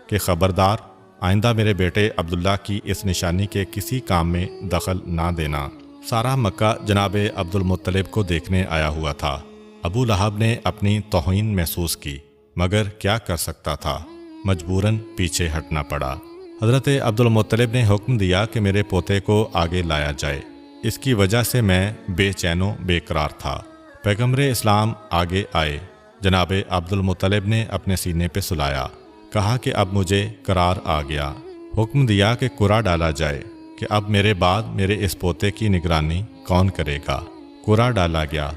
کہ خبردار آئندہ میرے بیٹے عبداللہ کی اس نشانی کے کسی کام میں دخل نہ دینا۔ سارا مکہ جناب عبد المطلب کو دیکھنے آیا ہوا تھا۔ ابو لہب نے اپنی توہین محسوس کی، مگر کیا کر سکتا تھا، مجبوراً پیچھے ہٹنا پڑا۔ حضرت عبد المطلب نے حکم دیا کہ میرے پوتے کو آگے لایا جائے، اس کی وجہ سے میں بے چین و بے قرار تھا۔ پیغمبر اسلام آگے آئے، جناب عبد المطلب نے اپنے سینے پہ سلایا، کہا کہ اب مجھے قرار آ گیا۔ حکم دیا کہ قرعہ ڈالا جائے کہ اب میرے بعد میرے اس پوتے کی نگرانی کون کرے گا۔ قرعہ ڈالا گیا،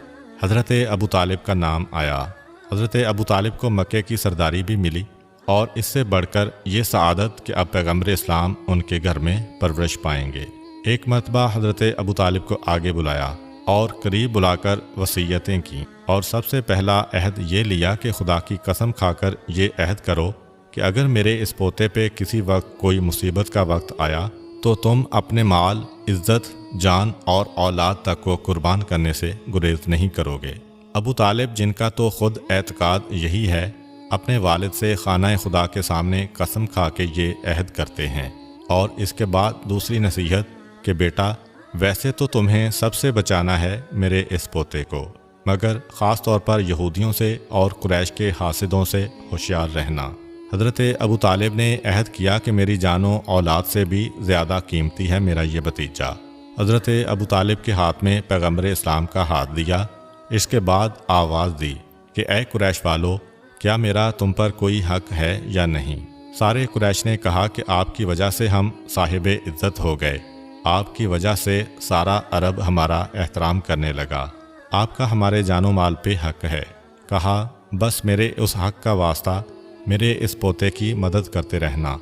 حضرت ابو طالب کا نام آیا۔ حضرت ابو طالب کو مکے کی سرداری بھی ملی، اور اس سے بڑھ کر یہ سعادت کہ اب پیغمبر اسلام ان کے گھر میں پرورش پائیں گے۔ ایک مرتبہ حضرت ابو طالب کو آگے بلایا اور قریب بلا کر وصیتیں کیں، اور سب سے پہلا عہد یہ لیا کہ خدا کی قسم کھا کر یہ عہد کرو کہ اگر میرے اس پوتے پہ کسی وقت کوئی مصیبت کا وقت آیا تو تم اپنے مال، عزت، جان اور اولاد تک کو قربان کرنے سے گریز نہیں کرو گے۔ ابو طالب، جن کا تو خود اعتقاد یہی ہے، اپنے والد سے خانہ خدا کے سامنے قسم کھا کے یہ عہد کرتے ہیں، اور اس کے بعد دوسری نصیحت کہ بیٹا ویسے تو تمہیں سب سے بچانا ہے میرے اس پوتے کو، مگر خاص طور پر یہودیوں سے اور قریش کے حاسدوں سے ہوشیار رہنا۔ حضرت ابو طالب نے عہد کیا کہ میری جان و اولاد سے بھی زیادہ قیمتی ہے میرا یہ بھتیجا۔ حضرت ابو طالب کے ہاتھ میں پیغمبر اسلام کا ہاتھ دیا، اس کے بعد آواز دی کہ اے قریش والو، کیا میرا تم پر کوئی حق ہے یا نہیں؟ سارے قریش نے کہا کہ آپ کی وجہ سے ہم صاحب عزت ہو گئے، آپ کی وجہ سے سارا عرب ہمارا احترام کرنے لگا، آپ کا ہمارے جان و مال پہ حق ہے۔ کہا بس میرے اس حق کا واسطہ میرے اس پوتے کی مدد کرتے رہنا۔